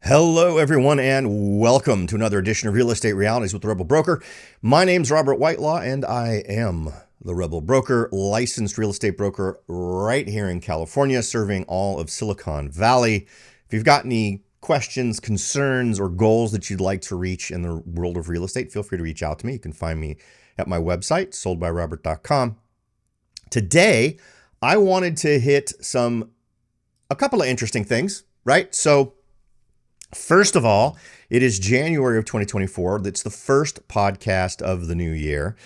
Hello, everyone, and welcome to another edition of Real Estate Realities with the Rebel Broker. My name's Robert Whitelaw, and I am the Rebel Broker, licensed real estate broker right here in California, serving all of Silicon Valley. If you've got any questions, concerns, or goals that you'd like to reach in the world of real estate, feel free to reach out to me. You can find me at my website, soldbyrobert.com. Today, I wanted to hit a couple of interesting things, right? So, first of all, it is January of 2024. That's the first podcast of the new year.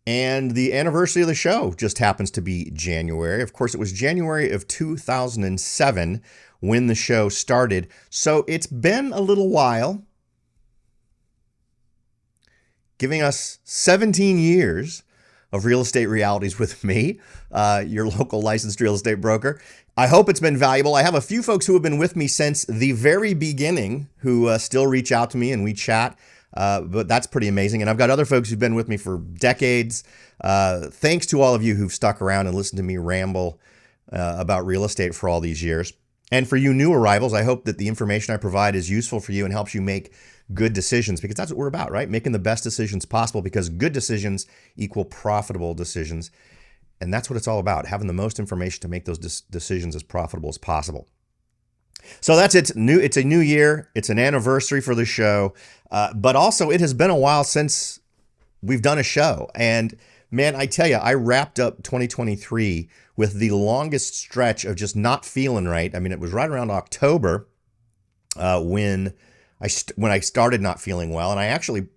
And the anniversary of the show just happens to be January. Of course, it was January of 2007 when the show started. So it's been a little while, giving us 17 years of real estate realities with me, your local licensed real estate broker. I hope it's been valuable. I have a few folks who have been with me since the very beginning who still reach out to me and we chat, but that's pretty amazing. And I've got other folks who've been with me for decades. Thanks to all of you who've stuck around and listened to me ramble about real estate for all these years. And for you new arrivals, I hope that the information I provide is useful for you and helps you make good decisions, because that's what we're about, right? Making the best decisions possible, because good decisions equal profitable decisions. And that's what it's all about, having the most information to make those decisions as profitable as possible. So that's it. It's a new year. It's an anniversary for the show. But also, it has been a while since we've done a show. And man, I tell you, I wrapped up 2023 with the longest stretch of just not feeling right. I mean, it was right around October when I started not feeling well. And I actually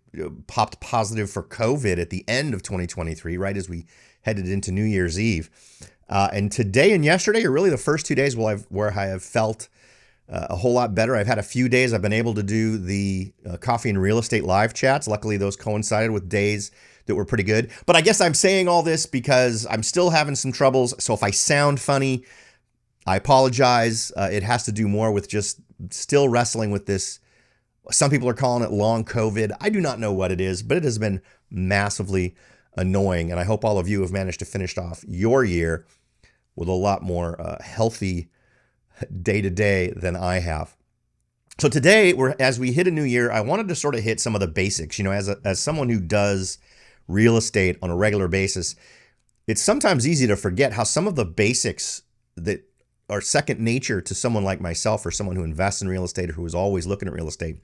popped positive for COVID at the end of 2023, right as we headed into New Year's Eve. And today and yesterday are really the first 2 days where I have felt a whole lot better. I've had a few days I've been able to do the coffee and real estate live chats. Luckily, those coincided with days that were pretty good. But I guess I'm saying all this because I'm still having some troubles. So if I sound funny, I apologize. It has to do more with just still wrestling with this. Some people are calling it long COVID. I do not know what it is, but it has been massively annoying. And I hope all of you have managed to finish off your year with a lot more healthy day-to-day than I have. So today, as we hit a new year, I wanted to sort of hit some of the basics. You know, as someone who does real estate on a regular basis, it's sometimes easy to forget how some of the basics that are second nature to someone like myself, or someone who invests in real estate or who is always looking at real estate.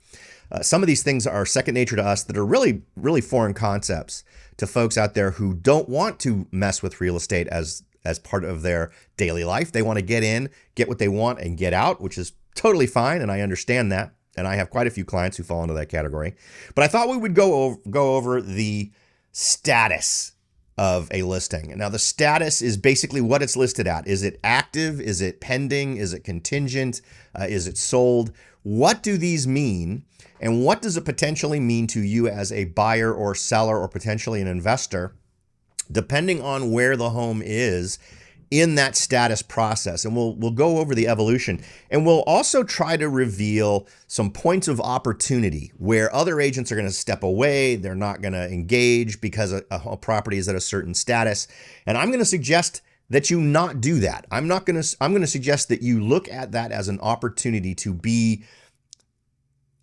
Some of these things are second nature to us that are really, really foreign concepts to folks out there who don't want to mess with real estate as part of their daily life. They want to get in, get what they want, and get out, which is totally fine, and I understand that. And I have quite a few clients who fall into that category. But I thought we would go over the status of a listing. Now, the status is basically what it's listed at. Is it active? Is it pending? Is it contingent? Is it sold? What do these mean? And what does it potentially mean to you as a buyer or seller or potentially an investor, depending on where the home is in that status process? And we'll go over the evolution, and we'll also try to reveal some points of opportunity where other agents are going to step away. They're not going to engage because a property is at a certain status. And I'm going to suggest that you not do that. I'm going to suggest that you look at that as an opportunity to be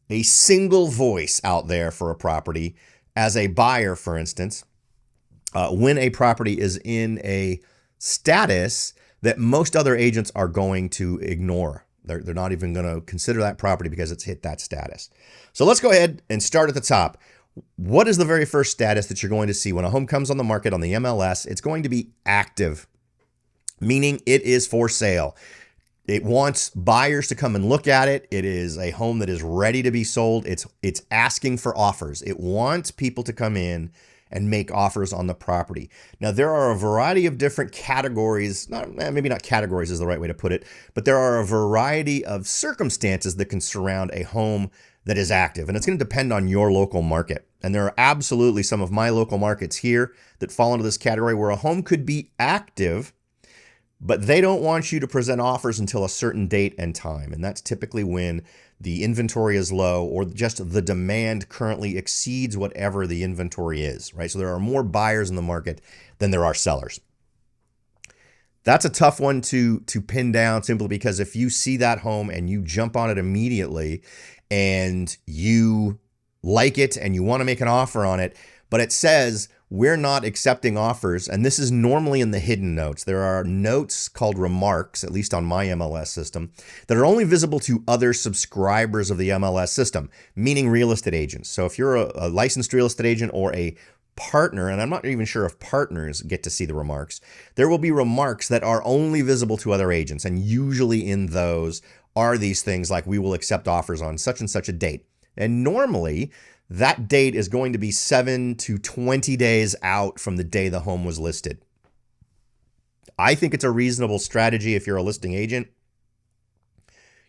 a single voice out there for a property as a buyer, for instance, when a property is in a status that most other agents are going to ignore. They're not even going to consider that property because it's hit that status. So let's go ahead and start at the top. What is the very first status that you're going to see when a home comes on the market on the MLS? It's going to be active, meaning it is for sale. It wants buyers to come and look at it. It is a home that is ready to be sold. It's asking for offers. It wants people to come in and make offers on the property. Now, there are a variety of different categories, maybe not categories is the right way to put it, but there are a variety of circumstances that can surround a home that is active. And it's going to depend on your local market. And there are absolutely some of my local markets here that fall into this category where a home could be active, but they don't want you to present offers until a certain date and time. And that's typically when the inventory is low or just the demand currently exceeds whatever the inventory is, right? So there are more buyers in the market than there are sellers. That's a tough one to pin down, simply because if you see that home and you jump on it immediately and you like it and you want to make an offer on it, but it says we're not accepting offers, and this is normally in the hidden notes. There are notes called remarks, at least on my MLS system, that are only visible to other subscribers of the MLS system, meaning real estate agents. So if you're a licensed real estate agent or a partner, and I'm not even sure if partners get to see the remarks, there will be remarks that are only visible to other agents. And usually in those are these things like, we will accept offers on such and such a date. And normally that date is going to be 7 to 20 days out from the day the home was listed. I think it's a reasonable strategy if you're a listing agent.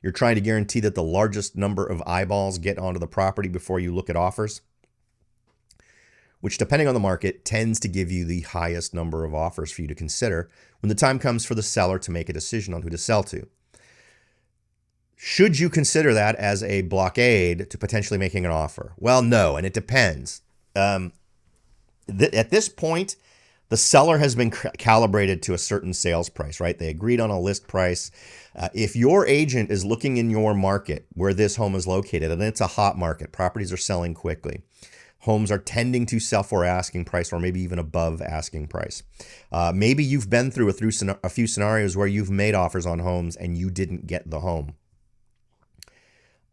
You're trying to guarantee that the largest number of eyeballs get onto the property before you look at offers, which, depending on the market, tends to give you the highest number of offers for you to consider when the time comes for the seller to make a decision on who to sell to. Should you consider that as a blockade to potentially making an offer? Well, no, and it depends. At this point, the seller has been calibrated to a certain sales price, right? They agreed on a list price. If your agent is looking in your market where this home is located, and it's a hot market, properties are selling quickly, homes are tending to sell for asking price or maybe even above asking price. Maybe you've been through a few scenarios where you've made offers on homes and you didn't get the home.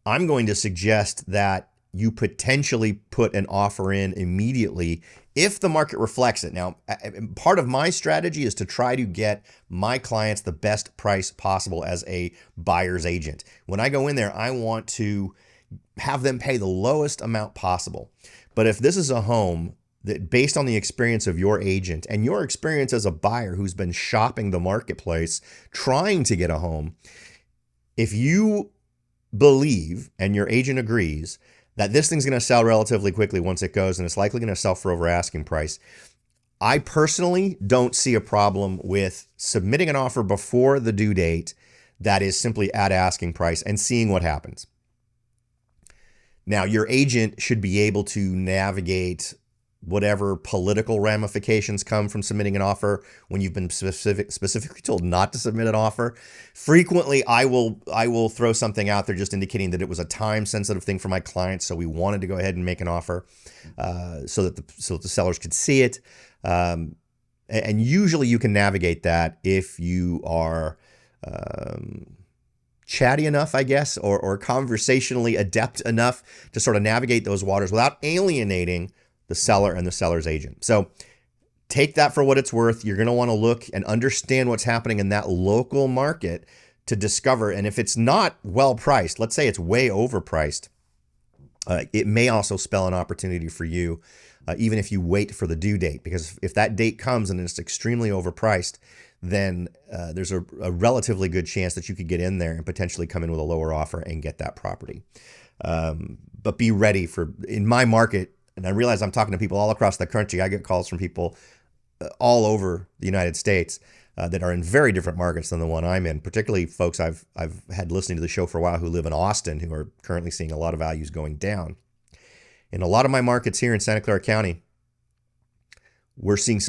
I'm going to suggest that you potentially put an offer in immediately if the market reflects it. Now, part of my strategy is to try to get my clients the best price possible as a buyer's agent. When I go in there, I want to have them pay the lowest amount possible. But if this is a home that, based on the experience of your agent and your experience as a buyer who's been shopping the marketplace, trying to get a home, if you believe and your agent agrees that this thing's going to sell relatively quickly once it goes, and it's likely going to sell for over asking price, I personally don't see a problem with submitting an offer before the due date that is simply at asking price and seeing what happens. Now, your agent should be able to navigate whatever political ramifications come from submitting an offer when you've been specifically told not to submit an offer. Frequently, I will throw something out there just indicating that it was a time-sensitive thing for my clients, so we wanted to go ahead and make an offer so that the sellers could see it. And usually, you can navigate that if you are chatty enough, I guess, or conversationally adept enough to sort of navigate those waters without alienating the seller and the seller's agent. So take that for what it's worth. You're going to want to look and understand what's happening in that local market to discover. And if it's not well priced, let's say it's way overpriced, it may also spell an opportunity for you, even if you wait for the due date. Because if that date comes and it's extremely overpriced, then there's a relatively good chance that you could get in there and potentially come in with a lower offer and get that property. But be ready for, in my market, and I realize I'm talking to people all across the country. I get calls from people all over the United States that are in very different markets than the one I'm in, particularly folks I've had listening to the show for a while who live in Austin, who are currently seeing a lot of values going down. In a lot of my markets here in Santa Clara County, we're seeing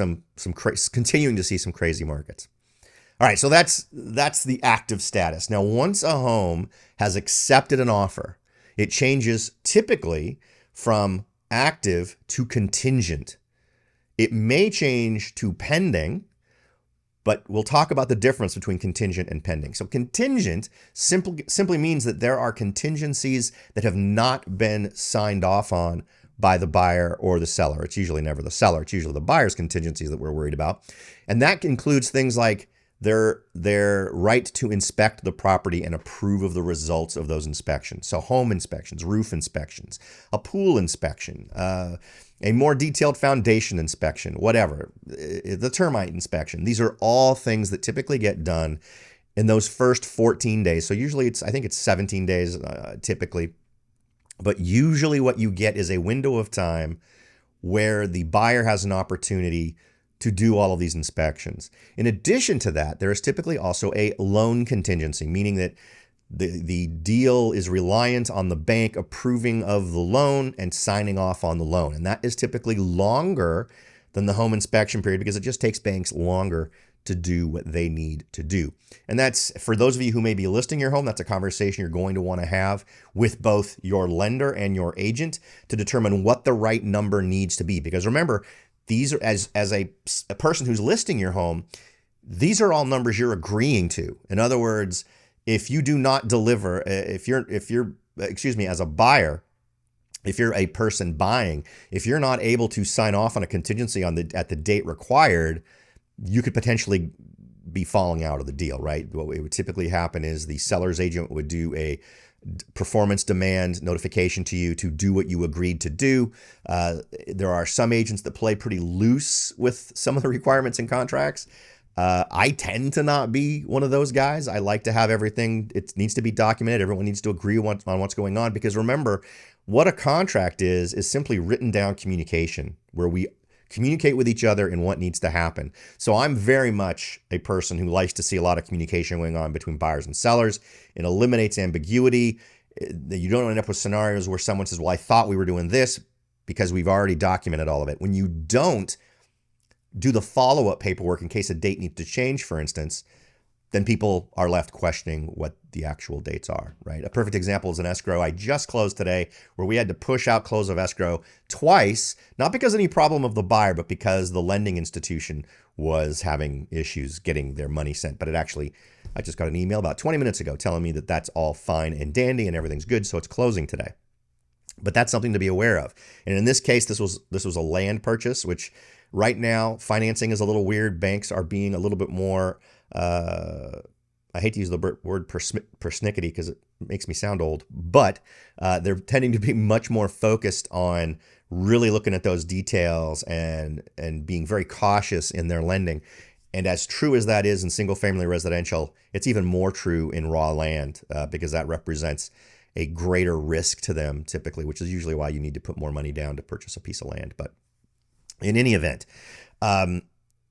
continuing to see some crazy markets. All right, so that's the active status. Now, once a home has accepted an offer, it changes typically from active to contingent. It may change to pending, but we'll talk about the difference between contingent and pending. So contingent simply means that there are contingencies that have not been signed off on by the buyer or the seller. It's usually never the seller. It's usually the buyer's contingencies that we're worried about. And that includes things like their right to inspect the property and approve of the results of those inspections. So home inspections, roof inspections, a pool inspection, a more detailed foundation inspection, whatever, the termite inspection. These are all things that typically get done in those first 14 days. So usually I think it's 17 days typically. But usually what you get is a window of time where the buyer has an opportunity to do all of these inspections. In addition to that, there is typically also a loan contingency, meaning that the deal is reliant on the bank approving of the loan and signing off on the loan. And that is typically longer than the home inspection period because it just takes banks longer to do what they need to do. And that's, for those of you who may be listing your home, that's a conversation you're going to want to have with both your lender and your agent to determine what the right number needs to be. Because remember, these are, as a person who's listing your home, these are all numbers you're agreeing to. In other words, if you do not deliver, if you're, as a buyer, if you're a person buying, if you're not able to sign off on a contingency at the date required, you could potentially be falling out of the deal, right? What would typically happen is the seller's agent would do a performance demand notification to you to do what you agreed to do. There are some agents that play pretty loose with some of the requirements and contracts. I tend to not be one of those guys. I like to have everything, it needs to be documented. Everyone needs to agree on what's going on, because remember, what a contract is simply written down communication where we communicate with each other and what needs to happen. So I'm very much a person who likes to see a lot of communication going on between buyers and sellers. It eliminates ambiguity. You don't end up with scenarios where someone says, well, I thought we were doing this, because we've already documented all of it. When you don't do the follow-up paperwork in case a date needs to change, for instance, then people are left questioning what the actual dates are, right? A perfect example is an escrow I just closed today, where we had to push out close of escrow twice, not because of any problem of the buyer, but because the lending institution was having issues getting their money sent. But I just got an email about 20 minutes ago telling me that that's all fine and dandy and everything's good, so it's closing today. But that's something to be aware of. And in this case, this was a land purchase, which right now financing is a little weird. Banks are being a little bit more, I hate to use the word persnickety because it makes me sound old, but they're tending to be much more focused on really looking at those details and being very cautious in their lending. And as true as that is in single family residential, it's even more true in raw land because that represents a greater risk to them typically, which is usually why you need to put more money down to purchase a piece of land. But in any event,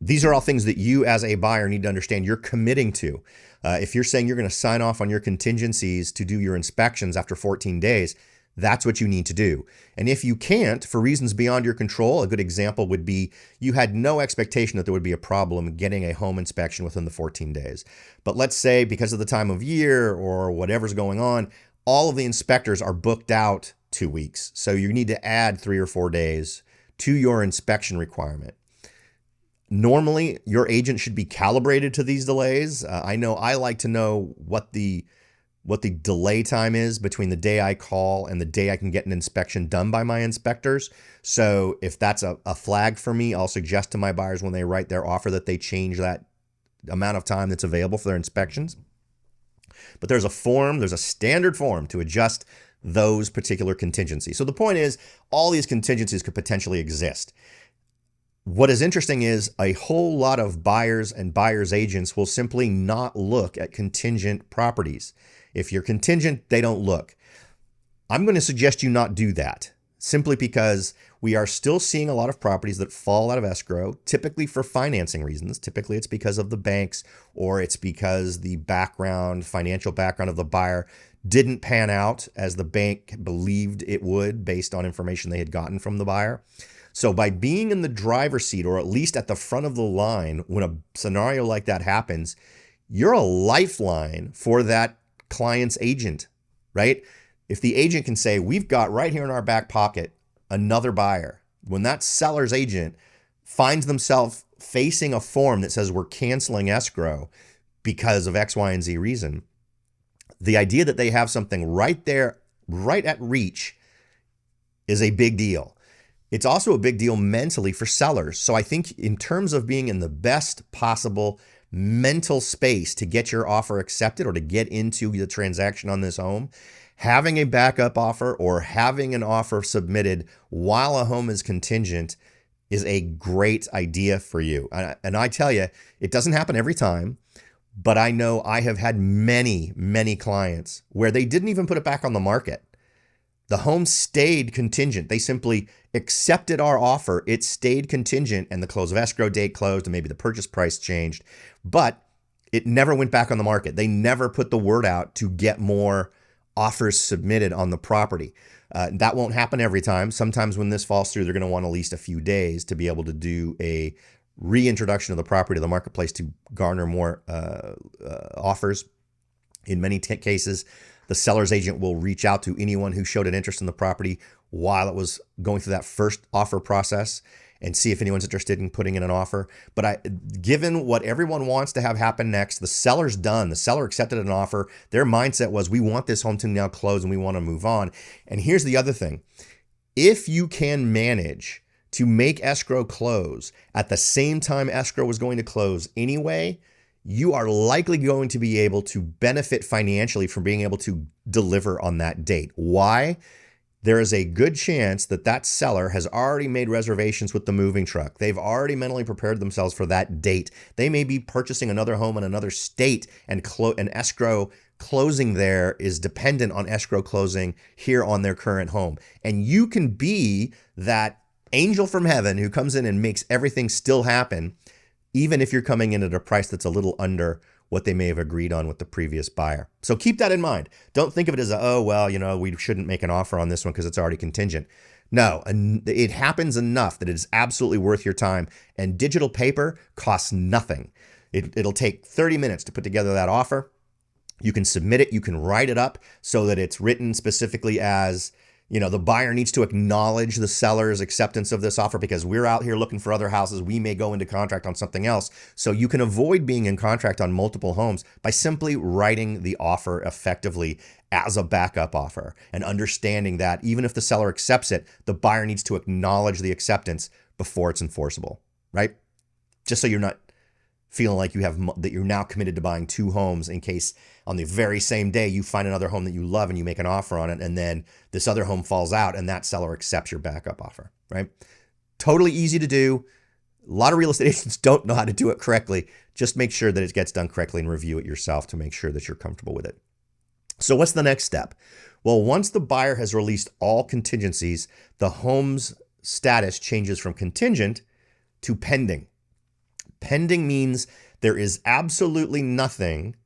these are all things that you as a buyer need to understand you're committing to. If you're saying you're going to sign off on your contingencies to do your inspections after 14 days, that's what you need to do. And if you can't, for reasons beyond your control, a good example would be you had no expectation that there would be a problem getting a home inspection within the 14 days. But let's say because of the time of year or whatever's going on, all of the inspectors are booked out 2 weeks. So you need to add 3 or 4 days to your inspection requirement. Normally, your agent should be calibrated to these delays. I know I like to know what the delay time is between the day I call and the day I can get an inspection done by my inspectors. So if that's a flag for me, I'll suggest to my buyers when they write their offer that they change that amount of time that's available for their inspections. But there's a standard form to adjust those particular contingencies. So the point is, all these contingencies could potentially exist. What is interesting is a whole lot of buyers and buyers agents will simply not look at contingent properties. If you're contingent, they don't look. I'm going to suggest you not do that, simply because we are still seeing a lot of properties that fall out of escrow, typically for financing reasons. Typically it's because of the banks, or it's because the financial background of the buyer didn't pan out as the bank believed it would based on information they had gotten from the buyer. So by being in the driver's seat, or at least at the front of the line, when a scenario like that happens, you're a lifeline for that client's agent, right? If the agent can say, we've got right here in our back pocket another buyer, when that seller's agent finds themselves facing a form that says we're canceling escrow because of X, Y, and Z reason, the idea that they have something right there, right at reach, is a big deal. It's also a big deal mentally for sellers. So I think in terms of being in the best possible mental space to get your offer accepted or to get into the transaction on this home, having a backup offer or having an offer submitted while a home is contingent is a great idea for you. And I tell you, it doesn't happen every time, but I know I have had many, many clients where they didn't even put it back on the market. The home stayed contingent. They simply accepted our offer. It stayed contingent, and the close of escrow date closed, and maybe the purchase price changed, but it never went back on the market. They never put the word out to get more offers submitted on the property. That won't happen every time. Sometimes when this falls through, they're going to want at least a few days to be able to do a reintroduction of the property to the marketplace to garner more offers. In many cases, the seller's agent will reach out to anyone who showed an interest in the property while it was going through that first offer process and see if anyone's interested in putting in an offer. But given what everyone wants to have happen next, the seller's done. The seller accepted an offer. Their mindset was, we want this home to now close and we want to move on. And here's the other thing. If you can manage to make escrow close at the same time escrow was going to close anyway, you are likely going to be able to benefit financially from being able to deliver on that date. Why? There is a good chance that that seller has already made reservations with the moving truck. They've already mentally prepared themselves for that date. They may be purchasing another home in another state, and escrow closing there is dependent on escrow closing here on their current home. And you can be that angel from heaven who comes in and makes everything still happen, even if you're coming in at a price that's a little under what they may have agreed on with the previous buyer. So keep that in mind. Don't think of it as we shouldn't make an offer on this one because it's already contingent. No, it happens enough that it is absolutely worth your time. And digital paper costs nothing. It'll take 30 minutes to put together that offer. You can submit it. You can write it up so that it's written specifically as, the buyer needs to acknowledge the seller's acceptance of this offer because we're out here looking for other houses. We may go into contract on something else. So you can avoid being in contract on multiple homes by simply writing the offer effectively as a backup offer and understanding that even if the seller accepts it, the buyer needs to acknowledge the acceptance before it's enforceable, right? Just so you're not feeling like that you're now committed to buying two homes in case on the very same day you find another home that you love and you make an offer on it, and then this other home falls out and that seller accepts your backup offer, right? Totally easy to do. A lot of real estate agents don't know how to do it correctly. Just make sure that it gets done correctly and review it yourself to make sure that you're comfortable with it. So what's the next step? Well, once the buyer has released all contingencies, the home's status changes from contingent to pending. Pending means there is absolutely nothing,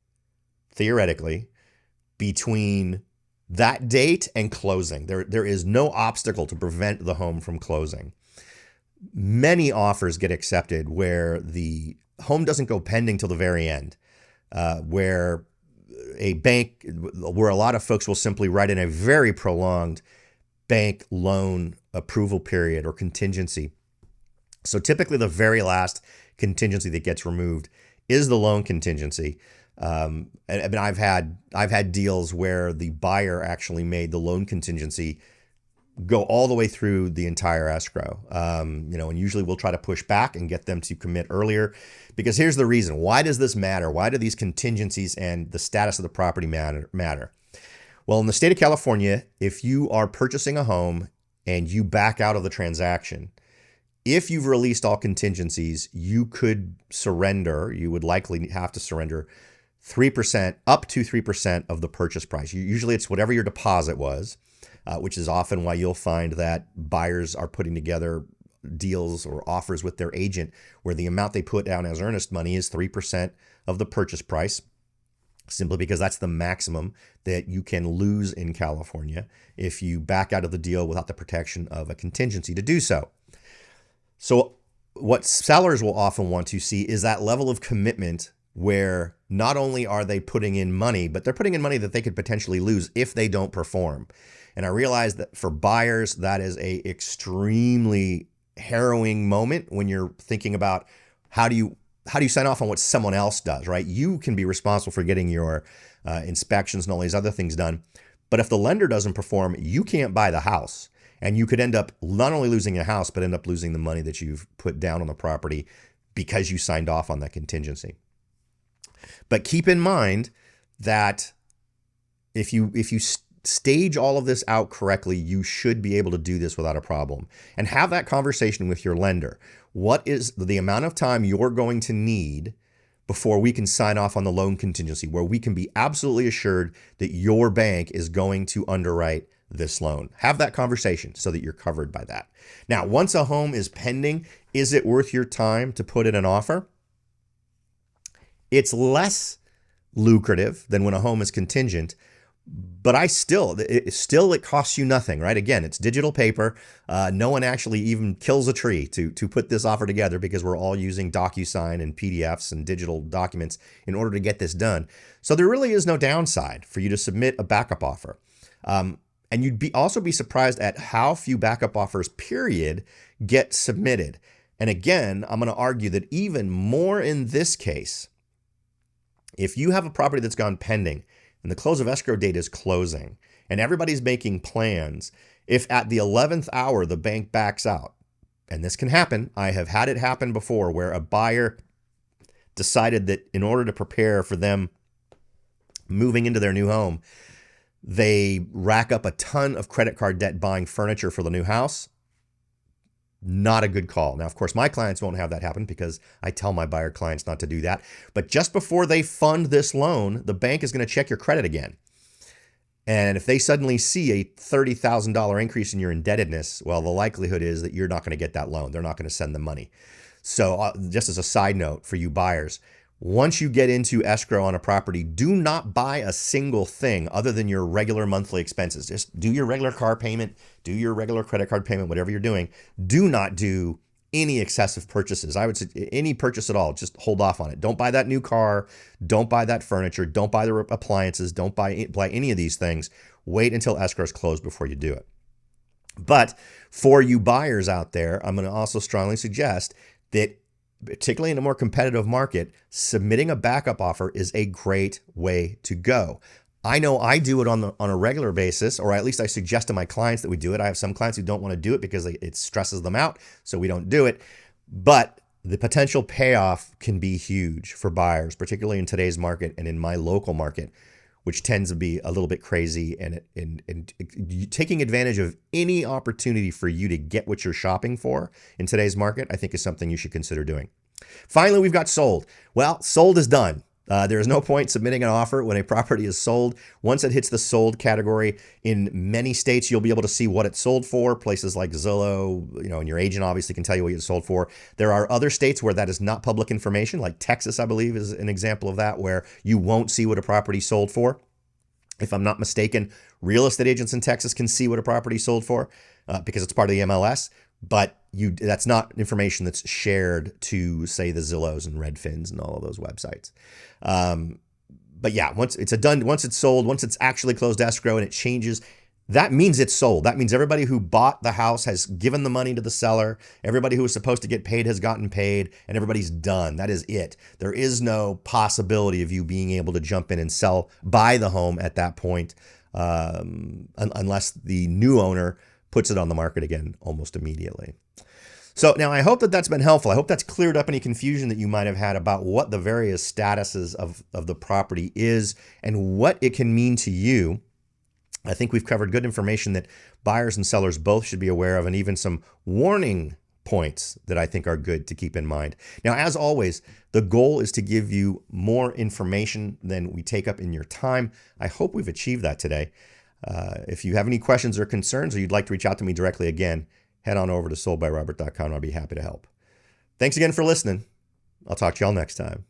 theoretically, between that date and closing. There is no obstacle to prevent the home from closing. Many offers get accepted where the home doesn't go pending till the very end, where a lot of folks will simply write in a very prolonged bank loan approval period or contingency. So typically the very last contingency that gets removed is the loan contingency. And I've had deals where the buyer actually made the loan contingency go all the way through the entire escrow. And usually we'll try to push back and get them to commit earlier, because here's the reason. Why does this matter? Why do these contingencies and the status of the property matter? Well, in the state of California, if you are purchasing a home and you back out of the transaction, if you've released all contingencies, you would likely have to surrender 3%, up to 3% of the purchase price. Usually it's whatever your deposit was, which is often why you'll find that buyers are putting together deals or offers with their agent where the amount they put down as earnest money is 3% of the purchase price, simply because that's the maximum that you can lose in California if you back out of the deal without the protection of a contingency to do so. So what sellers will often want to see is that level of commitment where not only are they putting in money, but they're putting in money that they could potentially lose if they don't perform. And I realize that for buyers, that is a extremely harrowing moment when you're thinking about how do you sign off on what someone else does, right? You can be responsible for getting your inspections and all these other things done. But if the lender doesn't perform, you can't buy the house. And you could end up not only losing a house, but end up losing the money that you've put down on the property because you signed off on that contingency. But keep in mind that if you stage all of this out correctly, you should be able to do this without a problem. And have that conversation with your lender. What is the amount of time you're going to need before we can sign off on the loan contingency, where we can be absolutely assured that your bank is going to underwrite this loan? Have that conversation so that you're covered by that. Now, once a home is pending, is it worth your time to put in an offer? It's less lucrative than when a home is contingent, But it costs you nothing, right? Again, it's digital paper. No one actually even kills a tree to put this offer together, because we're all using DocuSign and PDFs and digital documents in order to get this done. So there really is no downside for you to submit a backup offer. And you'd also be surprised at how few backup offers, period, get submitted. And again, I'm going to argue that even more in this case, if you have a property that's gone pending and the close of escrow date is closing and everybody's making plans, if at the 11th hour the bank backs out, and this can happen, I have had it happen before, where a buyer decided that in order to prepare for them moving into their new home, they rack up a ton of credit card debt buying furniture for the new house. Not a good call. Now, of course, my clients won't have that happen because I tell my buyer clients not to do that. But just before they fund this loan, the bank is going to check your credit again. And if they suddenly see a $30,000 increase in your indebtedness, well, the likelihood is that you're not going to get that loan. They're not going to send the money. So just as a side note for you buyers, once you get into escrow on a property, do not buy a single thing other than your regular monthly expenses. Just do your regular car payment, do your regular credit card payment, whatever you're doing. Do not do any excessive purchases. I would say any purchase at all, just hold off on it. Don't buy that new car. Don't buy that furniture. Don't buy the appliances. Don't buy any of these things. Wait until escrow is closed before you do it. But for you buyers out there, I'm going to also strongly suggest that, particularly in a more competitive market, submitting a backup offer is a great way to go. I know I do it on a regular basis, or at least I suggest to my clients that we do it. I have some clients who don't want to do it because it stresses them out, so we don't do it. But the potential payoff can be huge for buyers, particularly in today's market and in my local market, which tends to be a little bit crazy, and taking advantage of any opportunity for you to get what you're shopping for in today's market, I think is something you should consider doing. Finally, we've got sold. Well, sold is done. There is no point submitting an offer when a property is sold. Once it hits the sold category, in many states, you'll be able to see what it's sold for. Places like Zillow, and your agent obviously can tell you what it's sold for. There are other states where that is not public information, like Texas, I believe, is an example of that, where you won't see what a property sold for. If I'm not mistaken, real estate agents in Texas can see what a property sold for because it's part of the MLS. But that's not information that's shared to, say, the Zillows and Redfins and all of those websites. But yeah, once it's sold, once it's actually closed escrow and it changes, that means it's sold. That means everybody who bought the house has given the money to the seller. Everybody who was supposed to get paid has gotten paid, and everybody's done. That is it. There is no possibility of you being able to jump in and buy the home at that point, unless the new owner puts it on the market again almost immediately. So now I hope that that's been helpful. I hope that's cleared up any confusion that you might have had about what the various statuses of the property is and what it can mean to you. I think we've covered good information that buyers and sellers both should be aware of, and even some warning points that I think are good to keep in mind. Now, as always, the goal is to give you more information than we take up in your time. I hope we've achieved that today. If you have any questions or concerns, or you'd like to reach out to me directly, again, head on over to soldbyrobert.com. I'll be happy to help. Thanks again for listening. I'll talk to y'all next time.